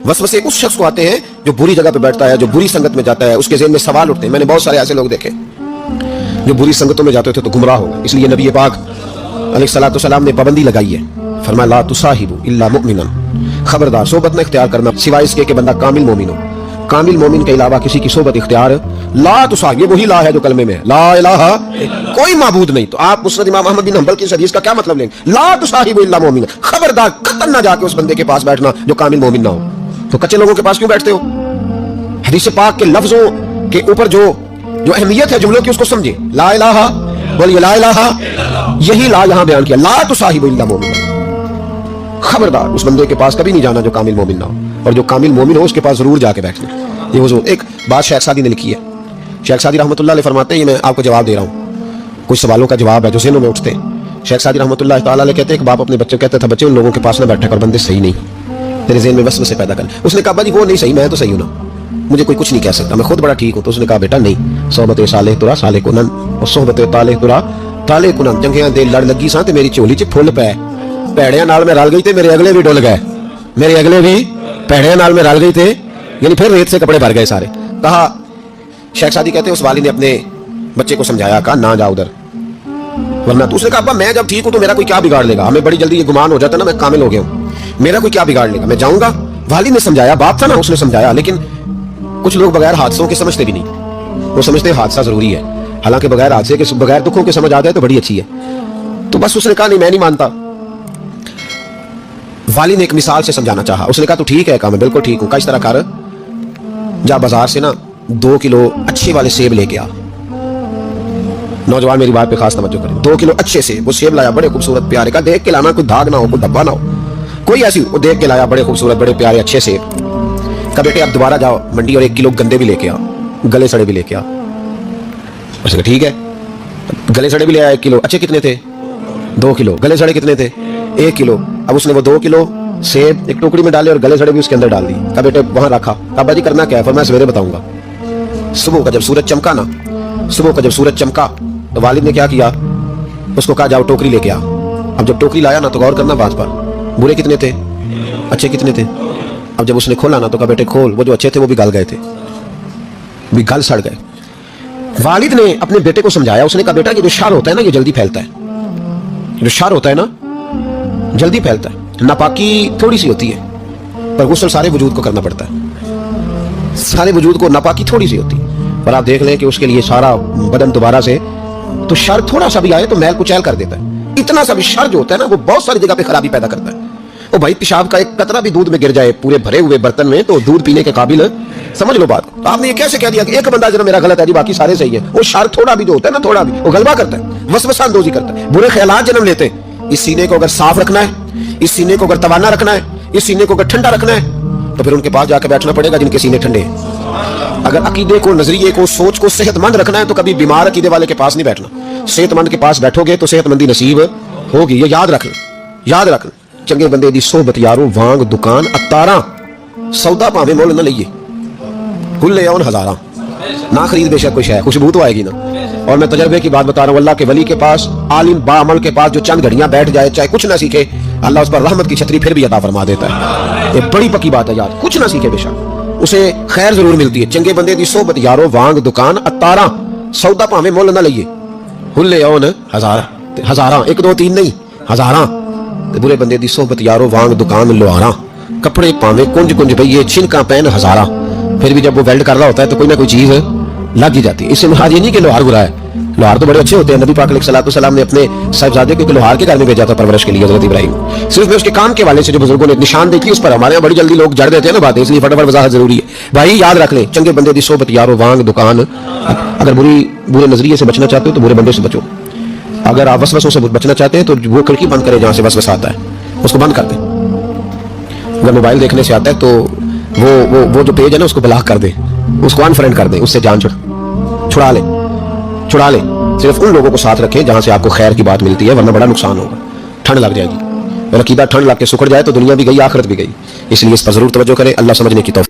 वसवसे उस शख्स को आते हैं जो बुरी जगह पे बैठता है, जो बुरी संगत में जाता है, उसके ज़हन में सवाल उठते हैं। मैंने बहुत सारे ऐसे लोग देखे जो बुरी संगतों में जाते थे तो गुमराह हो गए। इसलिए नबी पाक अलैहिस्सलाम ने पाबंदी लगाई है, फरमाया ला तुसाहिबु इल्ला मुमिनन, खबरदार सोबत न इख्तियार करना सिवाय इसके कि बंदा कामिल मोमिन हो। कामिल मोमिन के अलावा किसी की सोबत इख्तियार ला तुसाहिब, ये वही ला है जो कलमे में है, ला इलाहा कोई माबूद नहीं। तो आप मुस्नद इमाम अहमद बिन हंबल की इस हदीस का क्या मतलब लेंगे? ला तुसाहिबु इल्ला मुमिनन, खबरदार कतई ना जाके उस बंदे के पास बैठना जो कामिल मोमिन ना हो। तो कच्चे लोगों के पास क्यों बैठते हो? हदीस पाक के लफ्जों के ऊपर जो अहमियत है जुमलों की उसको समझे। ला इलाहा बोलिए, ला इलाहा, यही ला यहां बयान किया, ला तुसाहिबु इल्ला मुमिनन, खबरदार उस बंदे के पास कभी नहीं जाना जो कामिल मोमिन ना हो, और जो कामिल मोमिन हो उसके पास जरूर जाके बैठना। ये हुजूर एक बात शेख सादी ने लिखी है। शेख सादी रहमतुल्लाह अलैह फरमाते हैं, ये मैं आपको जवाब दे रहा हूँ, कुछ सवालों का जवाब है जो ज़हनों में उठते हैं। शेख सादी रहमतुल्लाह तआला अलैह कहते हैं कि बाप अपने बच्चे कहते था, बच्चे उन लोगों के पास ना बैठा कर, बंदे सही नहीं, तेरे ज़हन में वसवसे पैदा कर। उसने कहा जी वो नहीं सही, मैं तो सही हूं ना, मुझे कोई कुछ नहीं कह सकता, मैं खुद बड़ा ठीक हूं। तो उसने कहा बेटा नहीं, सोहबत साले तुरा साले कुनन और सोहबत ताले तुरा ताले कुनन, जंगियां दे लड़ लगी सा ते मेरी झोली च फुल पै, पैड़ियां नाल मैं रल गई थे, मेरे अगले भी डुल गए, मेरे अगले भी पैड़ियां नाल में रल गई थे, यानी फिर रेत से कपड़े भर गए सारे। कहा शेख सादी कहते हैं उस वालिद ने अपने बच्चे को समझाया, कहा ना जा उधर, वरना तो उसने कहा मैं जब ठीक हूं तो मेरा कोई क्या बिगाड़ लेगा, हमें बड़ी जल्दी ये गुमान हो जाता ना मैं कामिल हो गया हूं, मेरा कोई क्या बिगाड़ लेगा, मैं जाऊंगा। वालिद ने समझाया, बाप था ना उसने समझाया, लेकिन कुछ लोग बगैर हादसों के समझते भी नहीं, वो समझते हादसा जरूरी है, हालांकि बगैर हादसे के बगैर दुखों के समझ आ जाए तो बड़ी अच्छी है। तो बस उसने कहा नहीं मैं नहीं मानता। वालिद ने एक मिसाल से समझाना चाहा, उसने कहा तू ठीक है, कहा मैं बिल्कुल ठीक हूं, किस तरह कर, जा बाजार से ना 2 किलो अच्छे वाले सेब लेके आ। नौजवान मेरी बात पे खास तवज्जो करें, 2 किलो अच्छे सेब, वो सेब लाया बड़े खूबसूरत प्यारे, का देख के लाना, कोई दाग ना हो, कोई धब्बा ना हो, कोई ऐसी, वो देख के लाया बड़े खूबसूरत बड़े प्यारे अच्छे सेब। का बेटे अब दोबारा जाओ मंडी और 1 किलो गंदे भी लेके आ, गले सड़े भी लेके आ। उसने कहा ठीक है, गले सड़े भी ले आया 1 किलो, अच्छे कितने थे 2 किलो, गले सड़े कितने थे 1 किलो। अब उसने वो 2 किलो सेब एक टोकरी में डाले और गले सड़े भी उसके अंदर डाल दी। का बेटे वहां रखा, अब जी करना क्या है, फिर मैं सवेरे बताऊंगा। सुबह का जब सूरज चमका ना, सुबह का जब सूरज चमका तो वालिद ने क्या किया, उसको कहा जाओ टोकरी लेके आ। अब जब टोकरी लाया ना तो गौर करना बात पर, बुरे कितने थे अच्छे कितने थे। अब जब उसने खोला ना तो कहा बेटे खोल, वो जो अच्छे थे वो भी गल गए थे, भी गल सड़ गए। वालिद ने अपने बेटे को समझाया, उसने कहा बेटा ये जो शर होता है ना ये जल्दी फैलता है, जो शर होता है ना जल्दी फैलता है, नापाकी थोड़ी सी होती है पर गुस्ल सारे वजूद को करना पड़ता है, सारे वजूद को नापाकी थोड़ी सी होती है, पर आप देख लें कि उसके लिए सारा बदन दोबारा से, तो शर थोड़ा सा भी आए तो मैल कुचैल कर देता है। इतना सा भी शर जो होता है ना वो बहुत सारी जगह पे खराबी पैदा करता है। ओ भाई पेशाब का एक कतरा भी दूध में गिर जाए पूरे भरे हुए बर्तन में तो दूध पीने के काबिल, समझ लो बात को। तो आपने ये कैसे कह दिया कि एक बंदा जरा मेरा गलत है जी बाकी सारे सही है? वो शर थोड़ा भी जो होता है ना, थोड़ा भी वो गलबा करता है, वसवसा अंदोजी करता है, बुरे ख्यालात जन्म लेते हैं। इस सीने को अगर साफ रखना है, इस सीने को अगर तवाना रखना है, इस सीने को अगर ठंडा रखना है तो फिर उनके पास जाकर बैठना पड़ेगा जिनके सीने ठंडे हैं। अगर अकीदे को, नजरिए को, सोच को सेहतमंद रखना है तो कभी बीमार अकीदे वाले के पास नहीं बैठना, सेहतमंद के पास बैठोगे तो सेहतमंदी नसीब होगी। ये याद रखना, याद रखना। चंगे बंदे दी सोहबत यारो वांग दुकान अतारा, सौदा भावे मुल न लइए, हुल्ले औन हजारा, ना खरीद बेशक कोई शय, खुशबू तो आएगी ना। और मैं तजर्बे की बात बता रहा हूँ, अल्लाह के वली के पास, आलिम बाअमल के पास जो चंद घड़ियां बैठ जाए चाहे कुछ ना सीखे, अल्लाह उस पर रहमत की छतरी फिर भी अता फरमा देता है। ये बड़ी पक्की बात है यार, कुछ ना सीखे बेशक उसे खैर जरूर मिलती है। चंगे बंदे दी सोहबत यारो वांग दुकान अतारा, सौदा भावे मुल न लइए, हुल्ले औन हजारा, हजारा 1 2 3 नहीं हजारा। बुरे बंदे दी सोहबत यारो वांग दुकान लोहारा, कपड़े पावे कुंज कुंज बइये छिनका पहन हजारा। फिर भी जब वो वेल्ड कर रहा होता है तो कोई ना कोई चीज लग ही जाती है। इससे मुराद ये नहीं कि लोहार बुरा है, लोहार तो बड़े अच्छे होते हैं। नबी पाक अलैहिस्सलाम ने अपने साहिबजादे को लोहार के घर में भेजा था परवरिश के लिए, हज़रत इब्राहिम। सिर्फ मैं उसके काम के वाले से जो बुजुर्गों ने निशान देखी उस पर हमारे यहाँ बड़ी जल्दी लोग जड़ देते हैं ना बातें, इसलिए फटाफट वजाहत जरूरी है। भाई याद रख ले, चंगे बंदे दी सोहबत यारो वांग दुकान। अगर बुरे नजरिए से बचना चाहते हो तो बुरे बंदे से बचो। अगर आप वसवसों से बचना चाहते हैं तो वो खिड़की बंद करें जहां से वसवसा आता है, उसको बंद कर दें। अगर मोबाइल देखने से आता है तो वो जो पेज है ना उसको ब्लॉक कर दे, उसको अनफ्रेंड कर दे, उससे जान छुड़ा ले। सिर्फ उन लोगों को साथ रखें जहां से आपको खैर की बात मिलती है, वरना बड़ा नुकसान होगा, ठंड लग जाएगी। और अकीदा ठंड लग के सुखड़ जाए तो दुनिया भी गई आखिरत भी गई। इसलिए इस पर जरूर तवज्जो करें। अल्लाह समझने की तौफीक